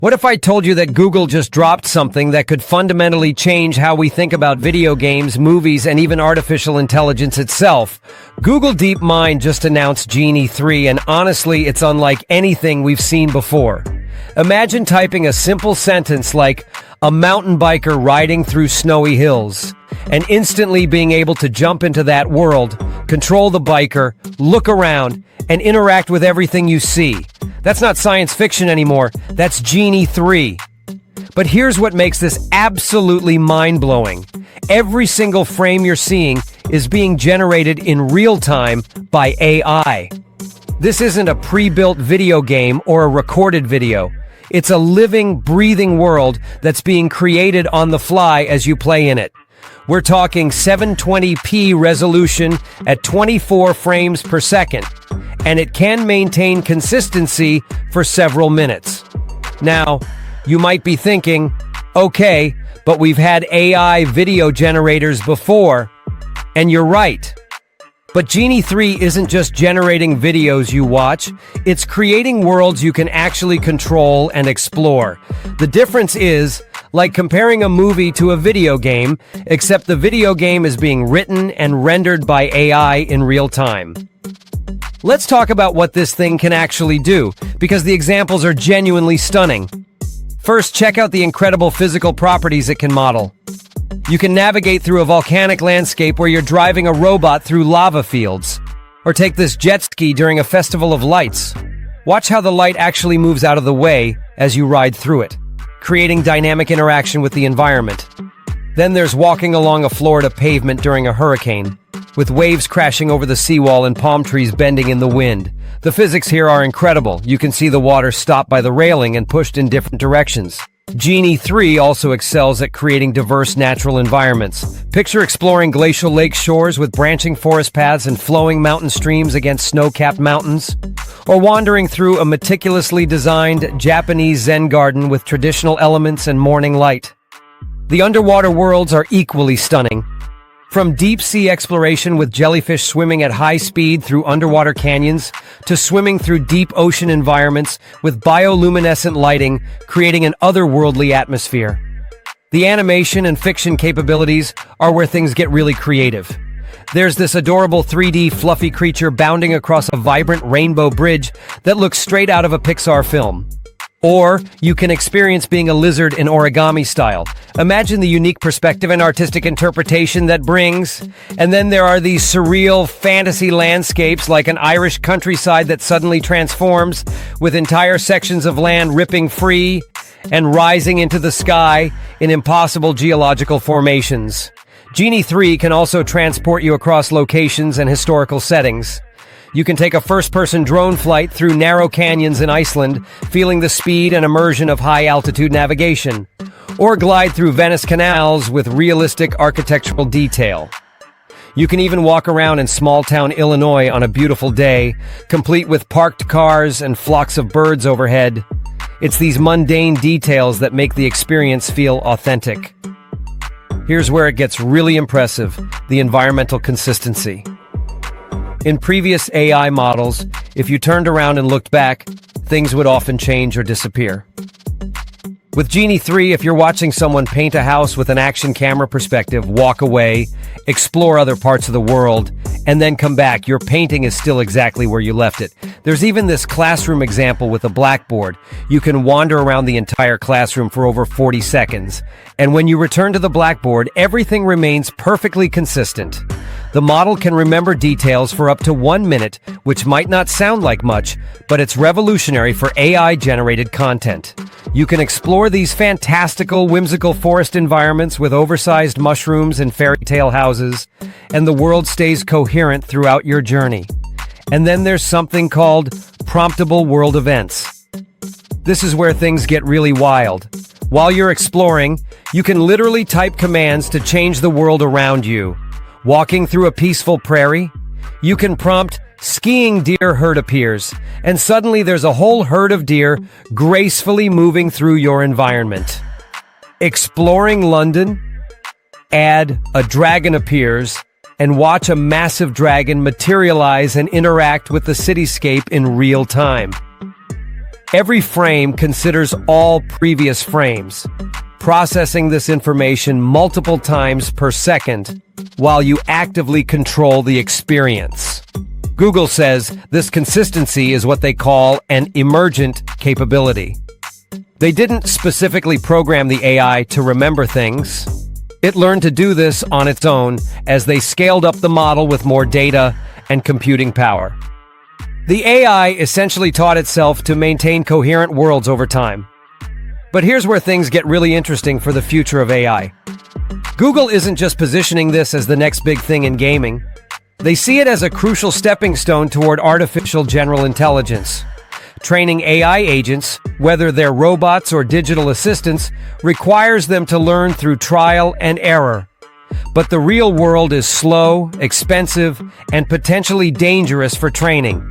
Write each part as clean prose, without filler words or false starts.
What if I told you that Google just dropped something that could fundamentally change how we think about video games, movies, and even artificial intelligence itself? Google DeepMind just announced Genie 3, and honestly, it's unlike anything we've seen before. Imagine typing a simple sentence like, "a mountain biker riding through snowy hills," and instantly being able to jump into that world, control the biker, look around, and interact with everything you see. That's not science fiction anymore, that's Genie 3. But here's what makes this absolutely mind-blowing. Every single frame you're seeing is being generated in real time by AI. This isn't a pre-built video game or a recorded video. It's a living, breathing world that's being created on the fly as you play in it. We're talking 720p resolution at 24 frames per second, and it can maintain consistency for several minutes. Now, you might be thinking, okay, but we've had AI video generators before, and you're right. But Genie 3 isn't just generating videos you watch, it's creating worlds you can actually control and explore. The difference is, like comparing a movie to a video game, except the video game is being written and rendered by AI in real time. Let's talk about what this thing can actually do, because the examples are genuinely stunning. First, check out the incredible physical properties it can model. You can navigate through a volcanic landscape where you're driving a robot through lava fields. Or take this jet ski during a festival of lights. Watch how the light actually moves out of the way as you ride through it, creating dynamic interaction with the environment. Then there's walking along a Florida pavement during a hurricane, with waves crashing over the seawall and palm trees bending in the wind. The physics here are incredible. You can see the water stopped by the railing and pushed in different directions. Genie 3 also excels at creating diverse natural environments. Picture exploring glacial lake shores with branching forest paths and flowing mountain streams against snow-capped mountains, or wandering through a meticulously designed Japanese Zen garden with traditional elements and morning light. The underwater worlds are equally stunning. From deep-sea exploration with jellyfish swimming at high speed through underwater canyons, to swimming through deep ocean environments with bioluminescent lighting, creating an otherworldly atmosphere. The animation and fiction capabilities are where things get really creative. There's this adorable 3D fluffy creature bounding across a vibrant rainbow bridge that looks straight out of a Pixar film. Or you can experience being a lizard in origami style. Imagine the unique perspective and artistic interpretation that brings. And then there are these surreal fantasy landscapes like an Irish countryside that suddenly transforms, with entire sections of land ripping free and rising into the sky in impossible geological formations. Genie 3 can also transport you across locations and historical settings. You can take a first-person drone flight through narrow canyons in Iceland, feeling the speed and immersion of high-altitude navigation, or glide through Venice canals with realistic architectural detail. You can even walk around in small-town Illinois on a beautiful day, complete with parked cars and flocks of birds overhead. It's these mundane details that make the experience feel authentic. Here's where it gets really impressive: the environmental consistency. In previous AI models, if you turned around and looked back, things would often change or disappear. With Genie 3, if you're watching someone paint a house with an action camera perspective, walk away, explore other parts of the world, and then come back, your painting is still exactly where you left it. There's even this classroom example with a blackboard. You can wander around the entire classroom for over 40 seconds, and when you return to the blackboard, everything remains perfectly consistent. The model can remember details for up to 1 minute, which might not sound like much, but it's revolutionary for AI-generated content. You can explore these fantastical, whimsical forest environments with oversized mushrooms and fairy tale houses, and the world stays coherent throughout your journey. And then there's something called promptable world events. This is where things get really wild. While you're exploring, you can literally type commands to change the world around you. Walking through a peaceful prairie, you can prompt "skiing deer herd appears," and suddenly there's a whole herd of deer gracefully moving through your environment. Exploring London, add "a dragon appears," and watch a massive dragon materialize and interact with the cityscape in real time. Every frame considers all previous frames, processing this information multiple times per second while you actively control the experience. Google says this consistency is what they call an emergent capability. They didn't specifically program the AI to remember things. It learned to do this on its own as they scaled up the model with more data and computing power. The AI essentially taught itself to maintain coherent worlds over time. But here's where things get really interesting for the future of AI. Google isn't just positioning this as the next big thing in gaming. They see it as a crucial stepping stone toward artificial general intelligence. Training AI agents, whether they're robots or digital assistants, requires them to learn through trial and error. But the real world is slow, expensive, and potentially dangerous for training.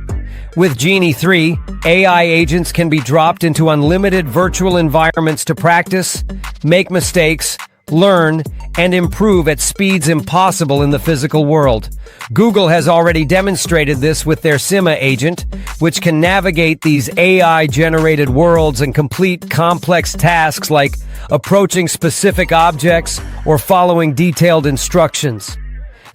With Genie 3, AI agents can be dropped into unlimited virtual environments to practice, make mistakes, learn, and improve at speeds impossible in the physical world. Google has already demonstrated this with their Sima agent, which can navigate these AI-generated worlds and complete complex tasks like approaching specific objects or following detailed instructions.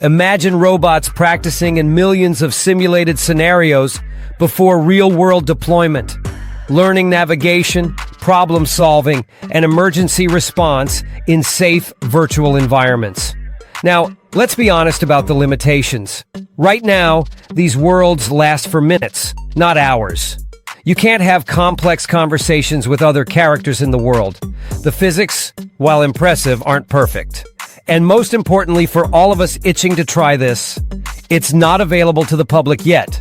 Imagine robots practicing in millions of simulated scenarios before real-world deployment, learning navigation, problem-solving, and emergency response in safe virtual environments. Now, let's be honest about the limitations. Right now, these worlds last for minutes, not hours. You can't have complex conversations with other characters in the world. The physics, while impressive, aren't perfect. And most importantly, for all of us itching to try this, it's not available to the public yet.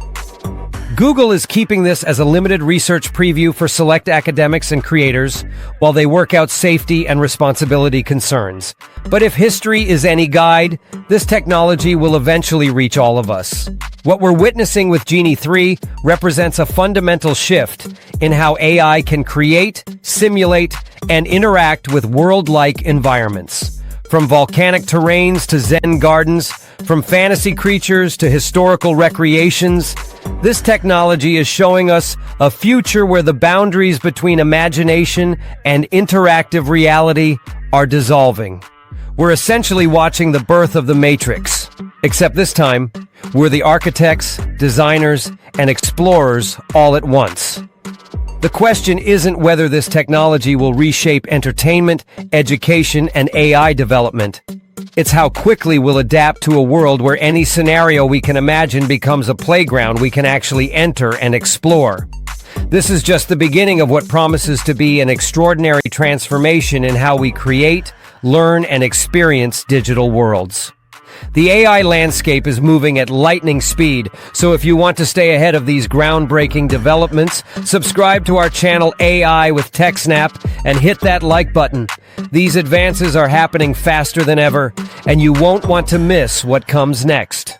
Google is keeping this as a limited research preview for select academics and creators while they work out safety and responsibility concerns. But if history is any guide, this technology will eventually reach all of us. What we're witnessing with Genie 3 represents a fundamental shift in how AI can create, simulate, and interact with world-like environments. From volcanic terrains to Zen gardens, from fantasy creatures to historical recreations, this technology is showing us a future where the boundaries between imagination and interactive reality are dissolving. We're essentially watching the birth of the Matrix, except this time, we're the architects, designers, and explorers all at once. The question isn't whether this technology will reshape entertainment, education, and AI development. It's how quickly we'll adapt to a world where any scenario we can imagine becomes a playground we can actually enter and explore. This is just the beginning of what promises to be an extraordinary transformation in how we create, learn, and experience digital worlds. The AI landscape is moving at lightning speed, so if you want to stay ahead of these groundbreaking developments, subscribe to our channel AI with TechSnap and hit that like button. These advances are happening faster than ever, and you won't want to miss what comes next.